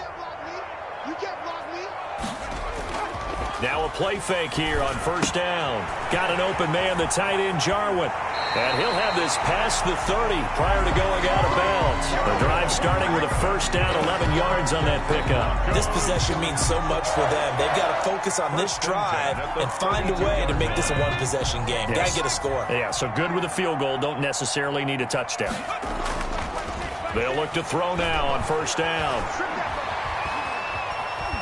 Now a play fake here on 1st down. Got an open man, the tight end, Jarwin. And he'll have this past the 30 prior to going out of bounds. The drive starting with a 1st down, 11 yards on that pickup. This possession means so much for them. They've got to focus on this drive and find a way to make this a one-possession game. Yes. Got to get a score. Yeah, so good with a field goal. Don't necessarily need a touchdown. They'll look to throw now on 1st down.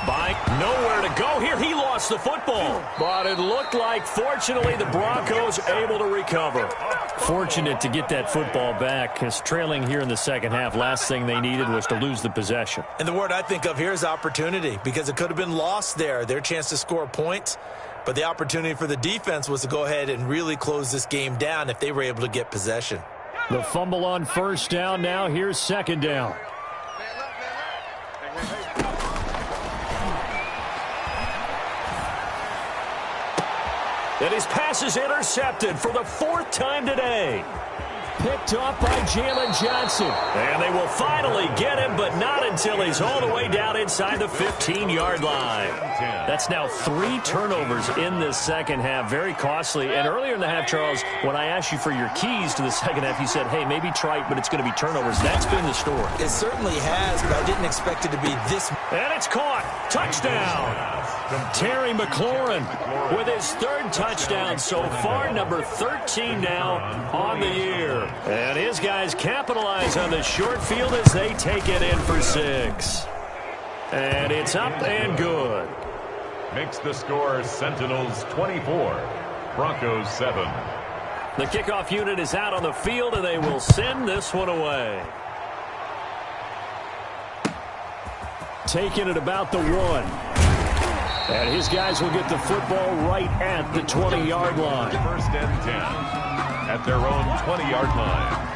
By nowhere to go here. He lost the football. But it looked like, fortunately, the Broncos able to recover. Fortunate to get that football back because trailing here in the second half, last thing they needed was to lose the possession. And the word I think of here is opportunity because it could have been lost there. Their chance to score points. But the opportunity for the defense was to go ahead and really close this game down if they were able to get possession. The fumble on first down now. Here's second down. And his pass is intercepted for the fourth time today. Picked off by Jalen Johnson. And they will finally get him, but not until he's all the way down inside the 15-yard line. That's now 3 turnovers in this second half. Very costly. And earlier in the half, Charles, when I asked you for your keys to the second half, you said, hey, maybe try it, but it's going to be turnovers. That's been the story. It certainly has, but I didn't expect it to be this. And it's caught. Touchdown. Terry McLaurin with his 3rd touchdown so far, number 13 now on the year. And his guys capitalize on the short field as they take it in for 6. And it's up and good. Makes the score Sentinels 24, Broncos 7. The kickoff unit is out on the field, and they will send this one away. Taking it about the 1. And his guys will get the football right at the 20-yard line. First and 10 at their own 20-yard line.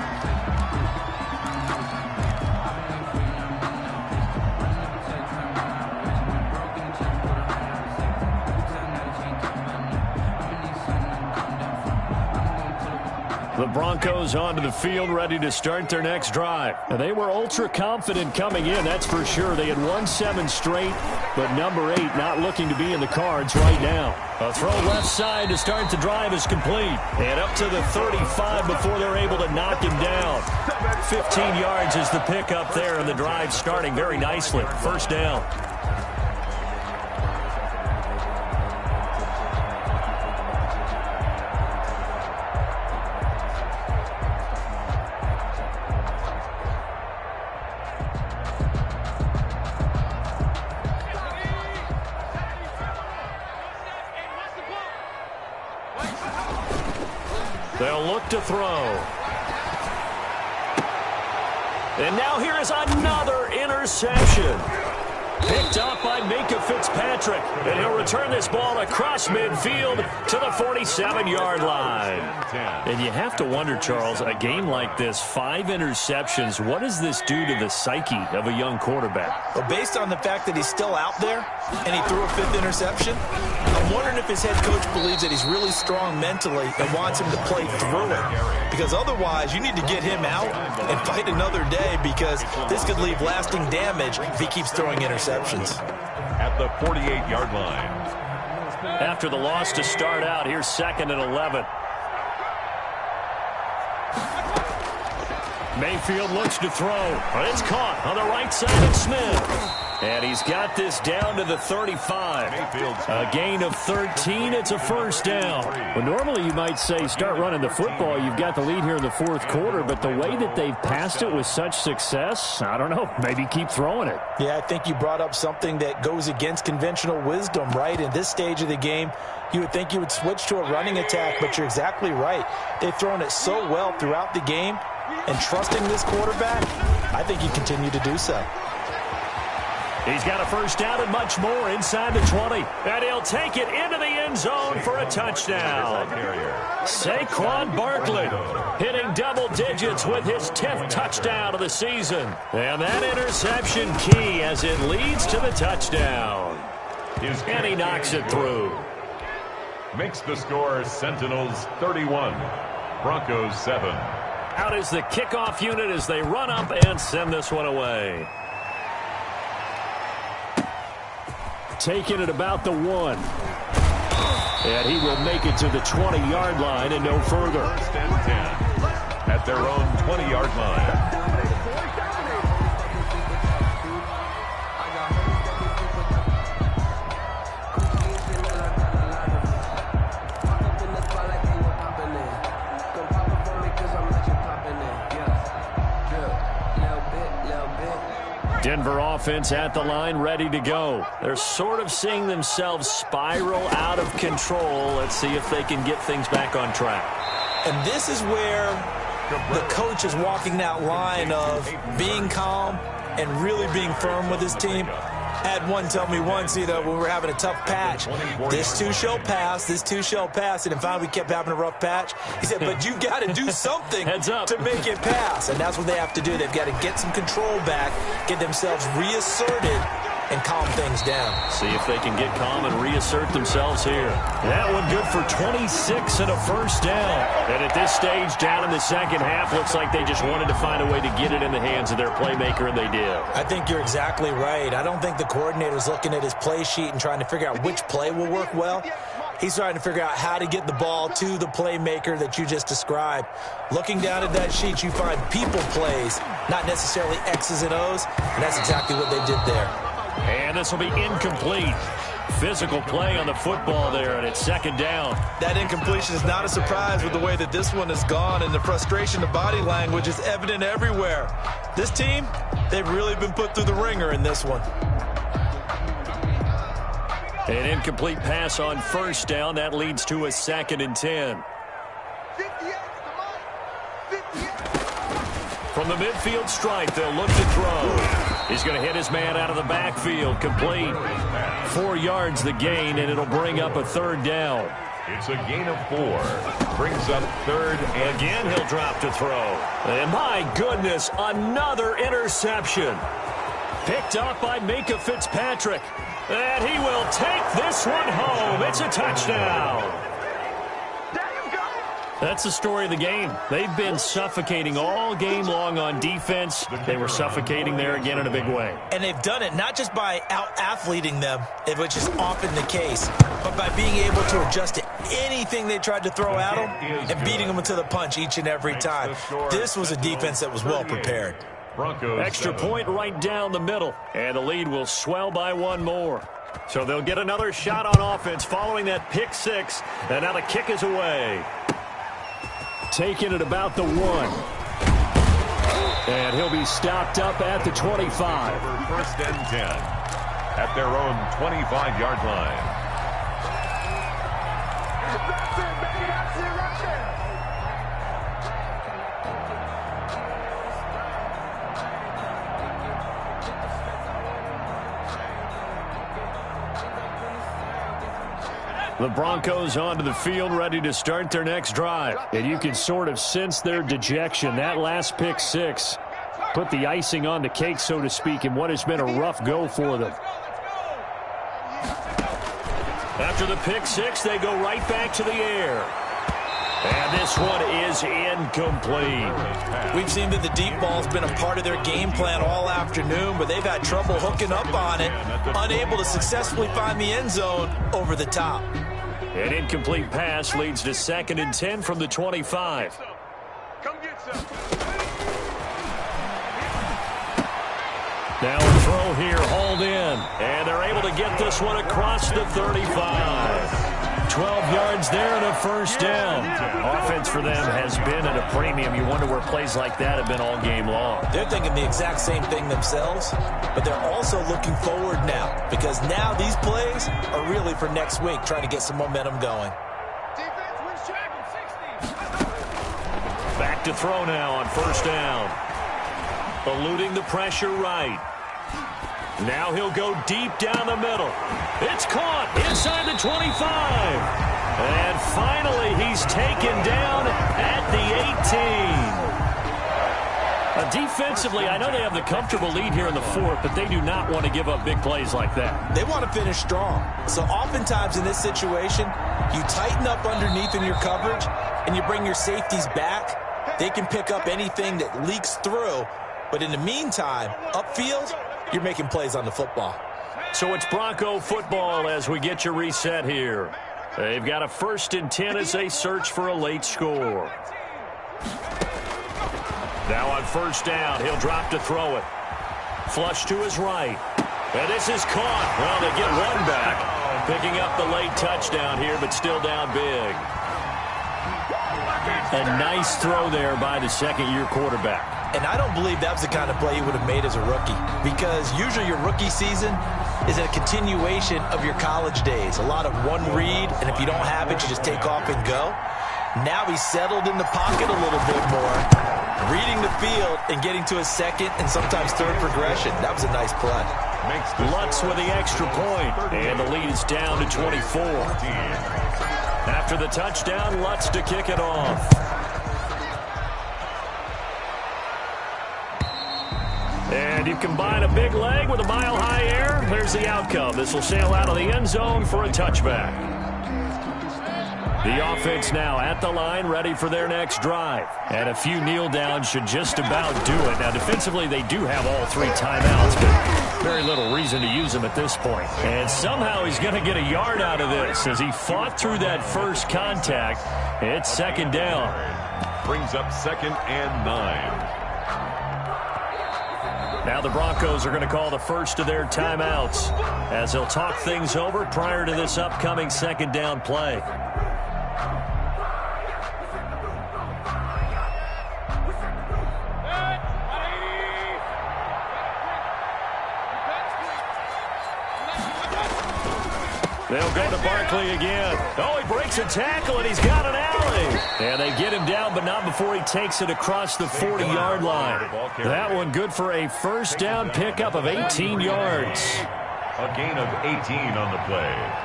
The Broncos onto the field, ready to start their next drive. And they were ultra confident coming in, that's for sure. They had won 7 straight, but number 8 not looking to be in the cards right now. A throw left side to start the drive is complete. And up to the 35 before they're able to knock him down. 15 yards is the pickup there, and the drive starting very nicely. First down. They'll look to throw. And now here is another interception. Picked up by Minkah Fitzpatrick. And he'll return this ball across midfield to the 47-yard line. And you have to wonder, Charles, a game like this, 5 interceptions, what does this do to the psyche of a young quarterback? Well, based on the fact that he's still out there and he threw a 5th interception, I'm wondering if his head coach believes that he's really strong mentally and wants him to play through it. Because otherwise, you need to get him out and fight another day, because this could leave lasting damage if he keeps throwing interceptions. At the 48-yard line. After the loss to start out, here's 2nd and 11. Mayfield looks to throw, but it's caught on the right side of Smith. And he's got this down to the 35. A gain of 13. It's a first down. Well, normally you might say start running the football. You've got the lead here in the 4th quarter. But the way that they've passed it with such success, I don't know, maybe keep throwing it. Yeah, I think you brought up something that goes against conventional wisdom, right? In this stage of the game, you would think you would switch to a running attack, but you're exactly right. They've thrown it so well throughout the game, and trusting this quarterback, I think you continue to do so. He's got a first down and much more inside the 20. And he'll take it into the end zone for a touchdown. Saquon Barkley hitting double digits with his 10th touchdown of the season. And that interception key as it leads to the touchdown. And he knocks it through. Makes the score Sentinels 31, Broncos 7. Out is the kickoff unit as they run up and send this one away. Taking it about the 1. And he will make it to the 20-yard line and no further. First and 10 at their own 20-yard line. Denver offense at the line, ready to go. They're sort of seeing themselves spiral out of control. Let's see if they can get things back on track. And this is where the coach is walking that line of being calm and really being firm with his team. Had one tell me once, when we were having a tough patch, this too shall pass, this too shall pass. And if finally we kept having a rough patch, he said, but you got to do something to make it pass. And that's what they have to do. They've got to get some control back, get themselves reasserted, and calm things down. See if they can get calm and reassert themselves here. That one good for 26 and a first down. And at this stage, down in the second half, looks like they just wanted to find a way to get it in the hands of their playmaker, and they did. I think you're exactly right. I don't think the coordinator's looking at his play sheet and trying to figure out which play will work well. He's trying to figure out how to get the ball to the playmaker that you just described. Looking down at that sheet, you find people plays, not necessarily X's and O's, and that's exactly what they did there. And this will be incomplete. Physical play on the football there, and it's second down. That incompletion is not a surprise with the way that this one has gone, and the frustration of body language is evident everywhere. This team, they've really been put through the ringer in this one. An incomplete pass on first down. That leads to a 2nd and 10. From the midfield stripe, they'll look to throw. He's going to hit his man out of the backfield. Complete. 4 yards the gain, and it'll bring up a 3rd down. It's a gain of 4. Brings up 3rd and again, he'll drop to throw. And my goodness, another interception. Picked up by Micah Fitzpatrick. And he will take this one home. It's a touchdown. That's the story of the game. They've been suffocating all game long on defense. They were suffocating there again in a big way. And they've done it not just by out-athleting them, which is often the case, but by being able to adjust to anything they tried to throw at them and beating them to the punch each and every time. This was a defense that was well prepared. Extra point right down the middle, and the lead will swell by 1 more. So they'll get another shot on offense following that pick 6, and now the kick is away. Taking it about the 1. And he'll be stopped up at the 25. 1st and 10 at their own 25-yard line. That's it, baby. That's it right there. The Broncos onto the field, ready to start their next drive. And you can sort of sense their dejection. That last pick 6 put the icing on the cake, so to speak, in what has been a rough go for them. After the pick 6, they go right back to the air. And this one is incomplete. We've seen that the deep ball's been a part of their game plan all afternoon, but they've had trouble hooking up on it, unable to successfully find the end zone over the top. An incomplete pass leads to 2nd and 10 from the 25. Come get some. Now a throw here, hauled in. And they're able to get this one across the 35. 12 yards there and a first down. Offense for them has been at a premium. You wonder where plays like that have been all game long. They're thinking the exact same thing themselves, but they're also looking forward now, because now these plays are really for next week, trying to get some momentum going. Defense, we check. 60. Back to throw now on first down. Eluding the pressure right. Now he'll go deep down the middle. It's caught inside the 25. And finally, he's taken down at the 18. Defensively, I know they have the comfortable lead here in the 4th, but they do not want to give up big plays like that. They want to finish strong. So oftentimes in this situation, you tighten up underneath in your coverage, and you bring your safeties back. They can pick up anything that leaks through. But in the meantime, upfield, you're making plays on the football. So it's Bronco football as we get you reset here. They've got a 1st and 10 as they search for a late score. Now on first down, he'll drop to throw it. Flush to his right. And this is caught. Well, they get one back. Picking up the late touchdown here, but still down big. A nice throw there by the second-year quarterback. And I don't believe that was the kind of play he would have made as a rookie, because usually your rookie season is a continuation of your college days. A lot of one read, and if you don't have it, you just take off and go. Now he's settled in the pocket a little bit more, reading the field and getting to a second and sometimes third progression. That was a nice play. Lutz with the extra point, and the lead is down to 24. After the touchdown, Lutz to kick it off. And you combine a big leg with a mile-high air. Here's the outcome. This will sail out of the end zone for a touchback. The offense now at the line, ready for their next drive. And a few kneel downs should just about do it. Now, defensively, they do have all 3 timeouts, but very little reason to use them at this point. And somehow he's going to get a yard out of this as he fought through that first contact. It's second down. Brings up 2nd and 9. Now the Broncos are going to call the first of their timeouts as they'll talk things over prior to this upcoming second down play. They'll go to Barkley again. Oh, he breaks a tackle, and he's got an alley. And they get him down, but not before he takes it across the 40-yard line. That one good for a first down pickup of 18 yards. A gain of 18 on the play.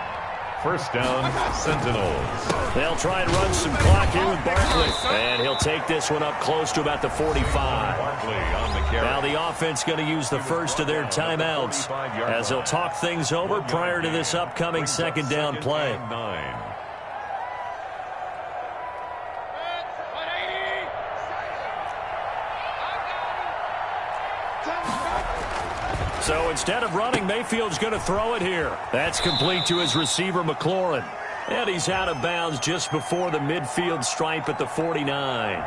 First down, Sentinels. They'll try and run some clock here with Barkley. And he'll take this one up close to about the 45. Now the offense going to use the first of their timeouts as they'll talk things over prior to this upcoming second down play. So instead of running, Mayfield's going to throw it here. That's complete to his receiver, McLaurin. And he's out of bounds just before the midfield stripe at the 49.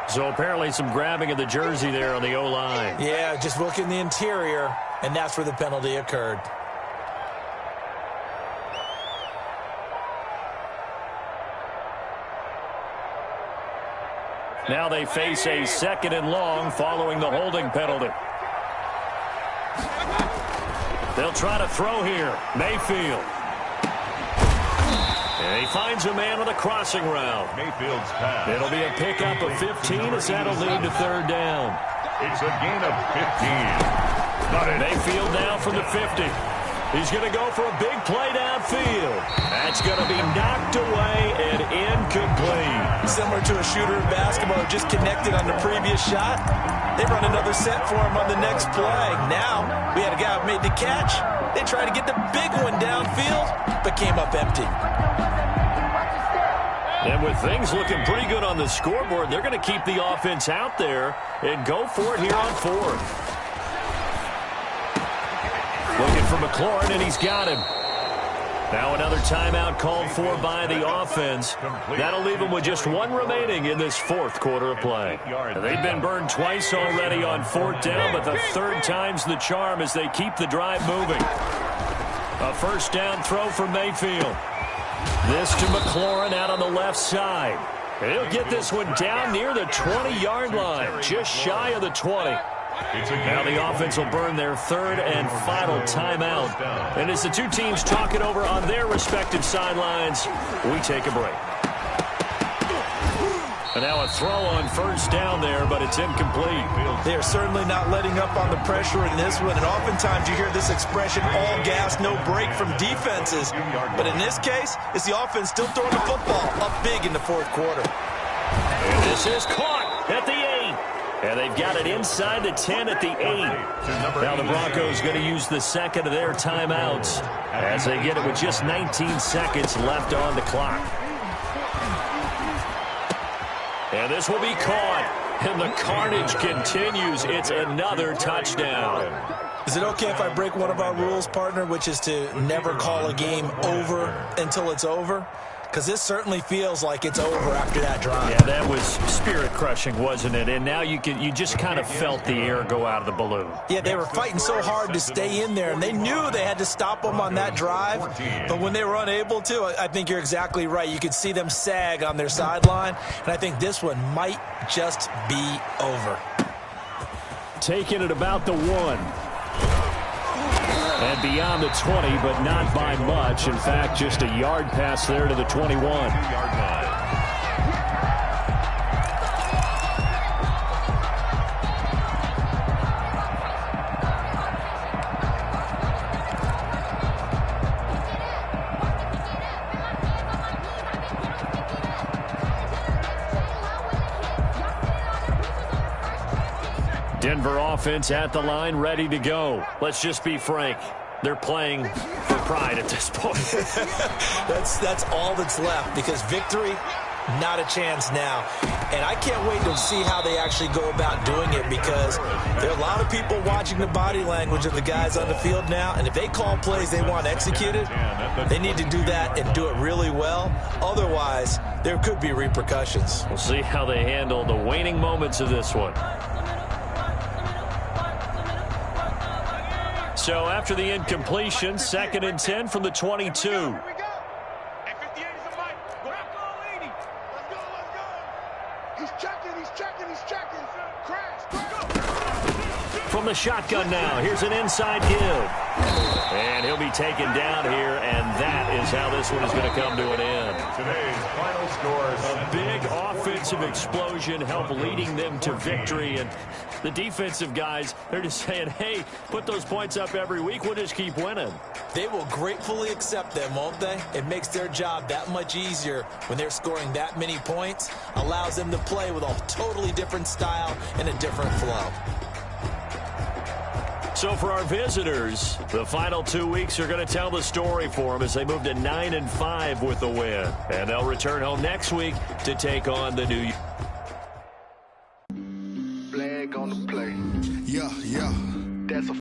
So apparently some grabbing of the jersey there on the O-line. Yeah, just look in the interior, and that's where the penalty occurred. Now they face a 2nd and long following the holding penalty. They'll try to throw here. Mayfield. And he finds a man on the crossing route. Mayfield's pass. It'll be a pickup of 15 as that'll lead to third down. It's a gain of 15. Mayfield now from the 50. He's going to go for a big play downfield. That's going to be knocked away and incomplete. Similar to a shooter in basketball who just connected on the previous shot. They run another set for him on the next play. Now, we had a guy who made the catch. They tried to get the big one downfield, but came up empty. And with things looking pretty good on the scoreboard, they're going to keep the offense out there and go for it here on 4th. Looking for McLaurin, and he's got him. Now another timeout called for by the offense. That'll leave them with just 1 remaining in this 4th quarter of play. They've been burned twice already on 4th down, but the 3rd time's the charm as they keep the drive moving. A first down throw for Mayfield. This to McLaurin out on the left side. He'll get this one down near the 20-yard line, just shy of the 20. Now the offense will burn their 3rd and final timeout. And as the two teams talk it over on their respective sidelines, we take a break. And now a throw on first down there, but it's incomplete. They are certainly not letting up on the pressure in this one. And oftentimes you hear this expression, all gas, no break from defenses. But in this case, it's the offense still throwing the football up big in the 4th quarter. And this is caught at the 8. And they've got it inside the 10 at the 8. Now the Broncos going to use the 2nd of their timeouts as they get it with just 19 seconds left on the clock. And this will be caught. And the carnage continues. It's another touchdown. Is it okay if I break one of our rules, partner, which is to never call a game over until it's over? Because this certainly feels like it's over after that drive. Yeah, that was spirit-crushing, wasn't it? And now you just kind of felt the air go out of the balloon. Yeah, they were fighting so hard to stay in there, and they knew they had to stop them on that drive. But when they were unable to, I think you're exactly right. You could see them sag on their sideline, and I think this one might just be over. Taking it about the 1. And beyond the 20, but not by much. In fact, just a yard pass there to the 21. Denver offense at the line, ready to go. Let's just be frank. They're playing for pride at this point. That's all that's left, because victory, not a chance now. And I can't wait to see how they actually go about doing it, because there are a lot of people watching the body language of the guys on the field now, and if they call plays they want executed, they need to do that and do it really well. Otherwise, there could be repercussions. We'll see how they handle the waning moments of this one. So after the incompletion, 2nd and 10 from the 22. Here we go. At 58 is a mic. Go. Let's go. He's checking. Crash. From the shotgun now, here's an inside give. And he'll be taken down here, and that is how this one is going to come to an end. Today's final scores. A big offensive explosion helped leading them to victory, and the defensive guys, they're just saying, hey, put those points up every week, we'll just keep winning. They will gratefully accept them, won't they? It makes their job that much easier when they're scoring that many points. Allows them to play with a totally different style and a different flow. So for our visitors, the final 2 weeks are going to tell the story for them as they move to 9-5 with the win. And they'll return home next week to take on the New York. Flag on the play. Yeah. That's a